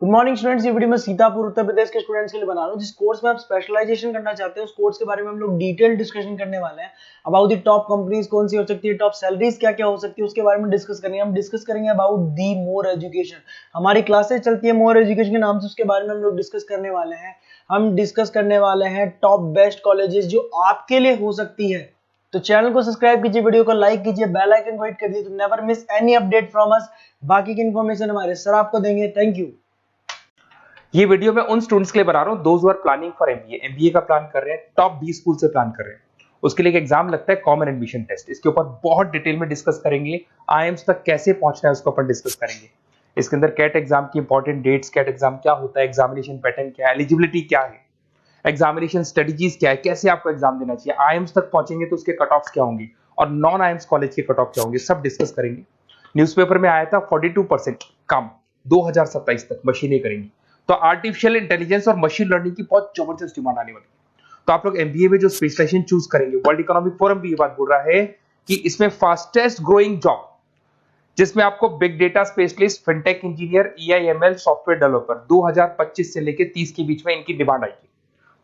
Good morning students. ये video मैं सीतापुर उत्तर प्रदेश के स्टूडेंट्स के लिए बना रहा हूँ। जिस कोर्स में आप स्पेशलाइजेशन करना चाहते हैं उस कोर्स के बारे में हम लोग डिटेल डिस्कशन करने वाले हैं। अबाउट द टॉप कंपनीज कौन सी हो सकती है, टॉप सैलरीज क्या क्या हो सकती है, उसके बारे में डिस्कस करेंगे। हम डिस्कस करेंगे अबाउट दी मोर एजुकेशन। हमारी क्लासेस चलती है मोर एजुकेशन के नाम से, उसके बारे में हम लोग डिस्कस करने वाले हैं। हम डिस्कस करने वाले हैं टॉप बेस्ट कॉलेजेस जो आपके लिए हो सकती है। तो चैनल को सब्सक्राइब कीजिए, वीडियो को लाइक कीजिए, बेल आइकन को हिट कर दीजिए तो never miss any update from us. बाकी की इन्फॉर्मेशन हमारे सर आपको देंगे। Thank you. ये वीडियो मैं उन स्टूडेंट्स के लिए बना रहा हूँ those who are planning for MBA का प्लान कर रहे हैं, टॉप 20 स्कूल से प्लान कर रहे हैं। उसके लिए एक एग्जाम लगता है कॉमन एडमिशन टेस्ट। इसके ऊपर बहुत डिटेल में डिस्कस करेंगे। आईएम्स तक कैसे पहुंचना है उसको अपन डिस्कस करेंगे। इसके अंदर कैट एग्जाम की इंपॉर्टेंट डेट्स, कैट एग्जाम क्या होता है, एग्जामिनेशन पैटर्न क्या है, एलिजिबिलिटी क्या है, एग्जामिनेशन स्ट्रेटजीज क्या है, कैसे आपको एग्जाम देना चाहिए, आईएम्स तक पहुंचेंगे तो उसके कट ऑफ्स क्या होंगे और नॉन आईएम्स कॉलेज के कट ऑफ क्या होंगे, सब डिस्कस करेंगे। न्यूज़पेपर में आया था 42% कम 2027 तक मशीनें करेंगी। तो आर्टिफिशियल इंटेलिजेंस और मशीन लर्निंग की बहुत जबरदस्त डिमांड आने वाली है। तो आप लोग एमबीए में जो स्पेशलाइजेशन चूज करेंगे, वर्ल्ड इकोनॉमिक फोरम भी ये बात बोल रहा है कि इसमें फास्टेस्ट ग्रोइंग जॉब जिसमें आपको big data specialist, fintech engineer, AIML software developer 2025 से लेकर 30 के बीच में इनकी डिमांड आएगी।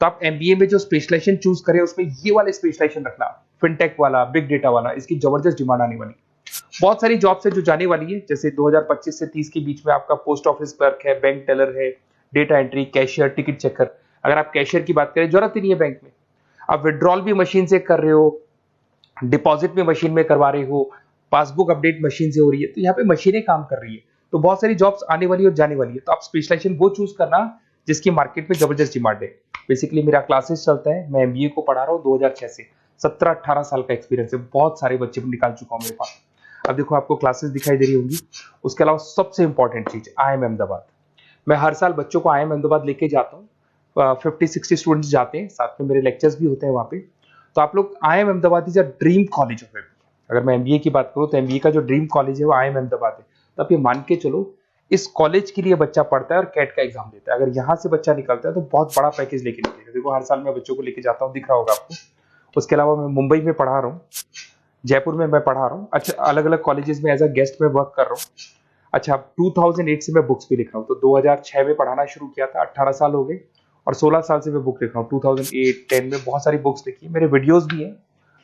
तो आप एमबीए में जो स्पेशलाइजेशन चूज करें उसमें ये वाले स्पेशलाइजेशन रखना, फिनटेक वाला, बिग डेटा वाला, इसकी जबरदस्त डिमांड आने वाली। बहुत सारी जॉब्स है जो जाने वाली है, जैसे 2025 से 30 के बीच में आपका पोस्ट ऑफिस क्लर्क है, बैंक टेलर है, data entry, cashier, ticket checker. अगर आप कैशियर की बात करें, जरूरत ही नहीं है बैंक में, आप विड्रॉल भी मशीन से कर रहे हो, डिपॉजिट भी मशीन में करवा रहे हो, पासबुक अपडेट मशीन से हो रही है, तो यहाँ पे मशीनें काम कर रही है। तो बहुत सारी जॉब्स आने वाली और जाने वाली है। तो आप स्पेशलाइजेशन वो चूज करना जिसकी मार्केट में जबरदस्त डिमांड है। बेसिकली मेरा क्लासेस चलता है, मैं एमबीए को पढ़ा रहा हूँ 2006 से। 17-18 साल का एक्सपीरियंस है, बहुत सारे बच्चे निकाल चुका हूँ मेरे पास। अब देखो आपको क्लासेस दिखाई दे रही होंगी। उसके अलावा सबसे इंपॉर्टेंट चीज IIM अहमदाबाद। मैं हर साल बच्चों को IIM अहमदाबाद लेके जाता हूँ। 50-60 स्टूडेंट्स जाते हैं, साथ में मेरे लेक्चर्स भी होते हैं वहाँ पे। तो आप लोग IIM Ahmedabad is a dream college of MBA. अगर मैं एमबीए की बात करूँ तो एमबीए का जो ड्रीम कॉलेज है वो IIM अहमदाबाद है। तो आप ये मान के चलो, इस कॉलेज के लिए बच्चा पढ़ता है और कैट का एग्जाम देता है। अगर यहाँ से बच्चा निकलता है तो बहुत बड़ा पैकेज लेके निकलेगा। देखो हर साल मैं बच्चों को लेके जाता हूँ, दिख रहा होगा आपको। उसके अलावा मैं मुंबई में पढ़ा रहा हूँ, जयपुर में मैं पढ़ा रहा हूँ। अच्छा, अलग अलग कॉलेजेस में एज अ गेस्ट में वर्क कर रहा हूँ। अच्छा, 2008 से मैं बुक्स भी लिख रहा हूँ। तो 2006 में पढ़ाना शुरू किया था, 18 साल हो गए, और 16 साल से मैं बुक लिख रहा हूँ। 2008-10 में बहुत सारी बुक्स लिखी, मेरे वीडियोस भी हैं,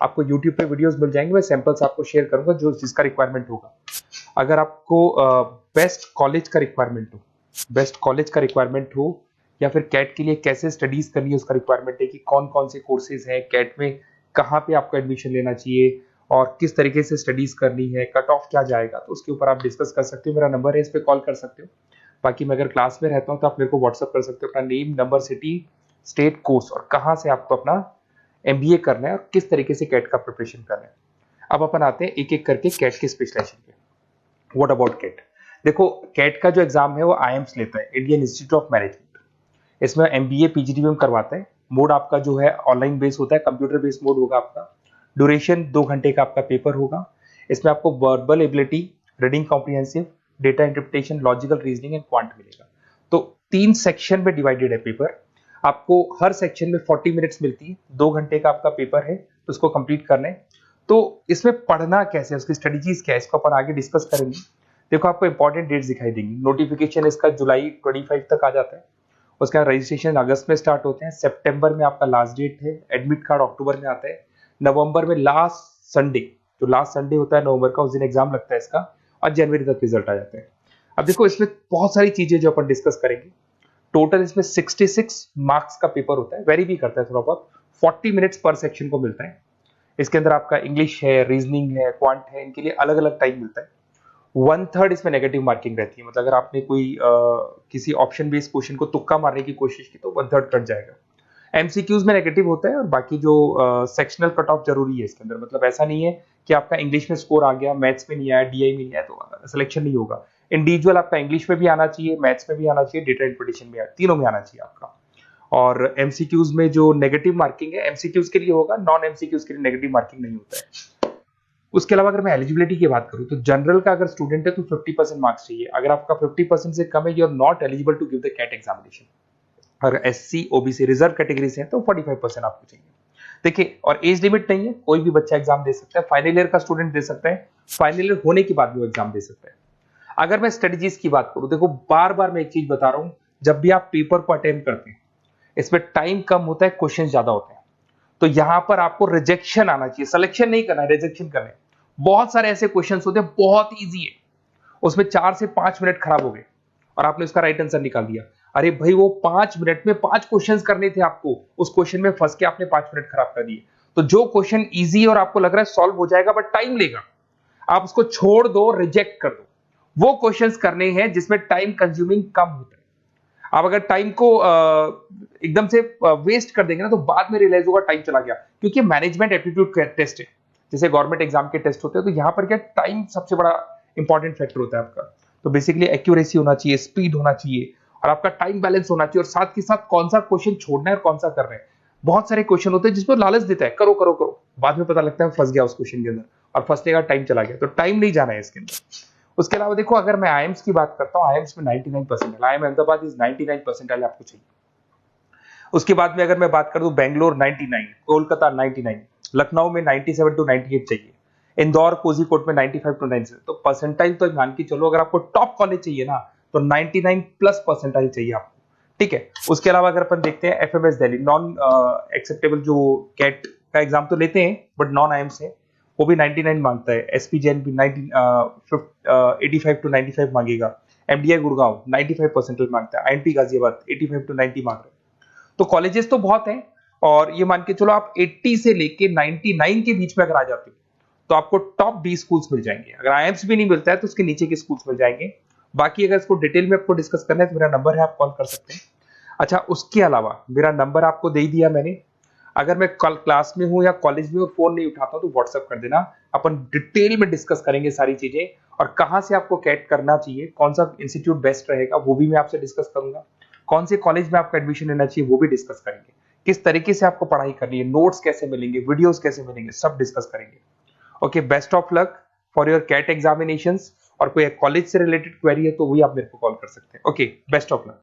आपको यूट्यूब पे वीडियोस मिल जाएंगे। मैं सैंपल्स आपको शेयर करूंगा जो जिसका रिक्वायरमेंट होगा। अगर आपको बेस्ट कॉलेज का रिक्वायरमेंट हो या फिर कैट के लिए कैसे स्टडीज करनी है उसका रिक्वायरमेंट है कि कौन कौन से कोर्सेज हैं कैट में, कहाँ पे आपको एडमिशन लेना चाहिए और किस तरीके से स्टडीज करनी है, कट ऑफ क्या जाएगा, तो उसके ऊपर आप डिस्कस कर सकते हो। मेरा नंबर है, इस पर कॉल कर सकते हो। बाकी मैं अगर क्लास में रहता हूँ तो आप मेरे को व्हाट्सअप कर सकते हो, अपना name, number, city, state, course और कहाँ से आपको अपना एमबीए करना है और किस तरीके से कैट का प्रिपरेशन करना है। अब अपन आते हैं एक एक करके कैट के स्पेशलाइजेशन पे। What about CAT? देखो कैट का जो एग्जाम है वो आईएम्स लेता है, इंडियन इंस्टीट्यूट ऑफ मैनेजमेंट। इसमें एमबीए पीजीडीएम करवाता है। मोड आपका जो है ऑनलाइन बेस होता है, कंप्यूटर बेस्ड मोड होगा आपका। ड्यूरेशन 2 घंटे का आपका पेपर होगा। इसमें आपको verbal ability, reading comprehensive, data interpretation, logical reasoning and quant मिलेगा। तो 3 सेक्शन में डिवाइडेड है पेपर। आपको हर सेक्शन में 40 मिनट्स मिलती है। 2 घंटे का आपका पेपर है, तो उसको कंप्लीट करना है। तो इसमें पढ़ना कैसे है, उसकी स्ट्रेटजीज क्या है, इसको अपन आगे डिस्कस करेंगे। देखो आपको इंपॉर्टेंट डेट्स दिखाई देंगी। नोटिफिकेशन इसका जुलाई 25 तक आ जाता है। उसका रजिस्ट्रेशन अगस्त में स्टार्ट होते हैं, सितंबर में आपका लास्ट डेट है, एडमिट कार्ड अक्टूबर में आता है, नवंबर में लास्ट संडे, जो लास्ट संडे होता है नवंबर का, उस दिन एग्जाम लगता है इसका, और जनवरी तक रिजल्ट आ जाता है। अब देखो इसमें बहुत सारी चीजें जो अपन डिस्कस करेंगे। टोटल इसमें 66 मार्क्स का पेपर होता है, वेरी भी करता है थोड़ा बहुत। 40 मिनट्स पर सेक्शन को मिलता है। इसके अंदर आपका इंग्लिश है, रीजनिंग है, क्वांट है, इनके लिए अलग अलग टाइम मिलता है। 1/3 इसमें नेगेटिव मार्किंग रहती है, मतलब अगर आपने कोई किसी ऑप्शन बेस्ड क्वेश्चन को तुक्का मारने की कोशिश की तो 1/3 कट जाएगा। एमसीक्यूज में नेगेटिव होता है, और बाकी जो सेक्शनल कट ऑफ जरूरी है इसके अंदर। मतलब ऐसा नहीं है कि आपका इंग्लिश में स्कोर आ गया, मैथ्स में नहीं आया, डीआई में नहीं आया तो सिलेक्शन नहीं होगा। इंडिविजुअल आपका इंग्लिश में भी आना चाहिए, मैथ्स में भी आना चाहिए, डेटा इंटरप्रिटेशन में, तीनों में आना चाहिए आपका। और एमसीक्यूज में जो नेगेटिव मार्किंग है एमसीक्यूज के लिए होगा, नॉन एमसीक्यूज के लिए नेगेटिव मार्किंग नहीं होता है। उसके अलावा अगर मैं एलिजिबिलिटी की बात करूं तो जनरल का अगर स्टूडेंट है तो 50% मार्क्स चाहिए। अगर आपका 50% से कम है, you are not eligible to give the CAT examination. अगर एससी, ओबीसी, रिजर्व कैटेगरी से है तो 45% आपको चाहिए। देखिए, और एज लिमिट नहीं है, कोई भी बच्चा एग्जाम दे सकता है। फाइनल ईयर का स्टूडेंट दे सकता है, फाइनल ईयर होने के बाद भी वो एग्जाम दे सकता है। अगर मैं स्ट्रेटजीज की बात करूं, देखो बार बार मैं एक चीज बता रहा हूं, जब भी आप पेपर को अटेम्प्ट करते हैं इसमें टाइम कम होता है, क्वेश्चन ज्यादा होते हैं, तो यहां पर आपको रिजेक्शन आना चाहिए, सिलेक्शन नहीं करना है, रिजेक्शन करना है। बहुत सारे ऐसे क्वेश्चंस होते हैं बहुत इजी है, उसमें 4 से 5 मिनट खराब हो गए और आपने उसका राइट आंसर निकाल दिया। अरे भाई वो 5 मिनट में 5 क्वेश्चंस करने थे आपको, उस क्वेश्चन में फंस के आपने 5 मिनट खराब कर दिए। तो जो क्वेश्चन इजी और आपको लग रहा है सॉल्व हो जाएगा बट टाइम लेगा, आप उसको छोड़ दो, रिजेक्ट कर दो। वो क्वेश्चंस करने हैं जिसमें टाइम कंज्यूमिंग कम होता है। आप अगर टाइम को एकदम से वेस्ट कर देंगे ना तो बाद में रियलाइज होगा टाइम चला गया, क्योंकि मैनेजमेंट एप्टीट्यूड टेस्ट है, जैसे गवर्नमेंट एग्जाम के टेस्ट होते हैं, तो यहां पर क्या टाइम सबसे बड़ा इंपॉर्टेंट फैक्टर होता है आपका। तो बेसिकली एक्यूरेसी होना चाहिए, स्पीड होना चाहिए और आपका टाइम बैलेंस होना चाहिए, और साथ के साथ कौन सा क्वेश्चन छोड़ना है और कौन सा करना है। बहुत सारे क्वेश्चन होते हैं जिसमें लालच देता है करो करो करो, बाद में पता लगता है फंस गया उस क्वेश्चन के अंदर और फंसने का टाइम चला गया, तो टाइम नहीं जाना है इसके अंदर। उसके अलावा देखो अगर मैं आईएम्स की बात करता हूँ, आईएम्स में 99% आईएम अहमदाबाद इज 99% आपको चाहिए। उसके बाद में अगर मैं बात कर दूं बेंगलोर 99, कोलकाता 99, लखनऊ में 97 to 98 चाहिए, इंदौर कोझीकोड में 95 to 97। तो परसेंटाइल तो मान के चलो अगर आपको टॉप कॉलेज चाहिए ना तो 99 प्लस परसेंटाइल चाहिए आपको, ठीक है। उसके अलावा अगर अपन देखते हैं एफएमएस दिल्ली नॉन एक्सेप्टेबल, जो कैट का एग्जाम तो लेते हैं बट नॉन आईएम्स है, वो भी 99 मांगता है। एसपी जैन भी 85 to 95 मांगेगा। एमडीआई गुड़गांव 95% मांगता है। आईएनपी गाजियाबाद 85 to 90 मांग रहे हैं। तो कॉलेजेस तो बहुत हैं, और ये मान के चलो आप 80 से लेके 99 के बीच में अगर आ जाते हो तो आपको टॉप 20 स्कूल्स मिल जाएंगे। अगर आईएम्स भी नहीं मिलता है तो उसके नीचे के स्कूल्स मिल जाएंगे। बाकी अगर इसको डिटेल में आपको डिस्कस करना है तो मेरा नंबर है, आप कॉल कर सकते हैं। अच्छा, उसके अलावा मेरा नंबर आपको दे दिया मैंने, अगर मैं कल क्लास में हूं या कॉलेज में हूं फोन नहीं उठाता तो व्हाट्सएप कर देना, अपन डिटेल में डिस्कस करेंगे सारी चीजें, और कहां से आपको कैट करना चाहिए, कौन सा इंस्टीट्यूट बेस्ट रहेगा वो भी मैं आपसे डिस्कस करूंगा, कौन से कॉलेज में आपका एडमिशन लेना चाहिए वो भी डिस्कस करेंगे, किस तरीके से आपको पढ़ाई करनी है, नोट्स कैसे मिलेंगे, वीडियोस कैसे मिलेंगे, सब डिस्कस करेंगे। Okay, best of luck for your CAT examinations, और कोई कॉलेज से रिलेटेड क्वेरी है तो वही आप मेरे को कॉल कर सकते हैं। Okay, best of luck.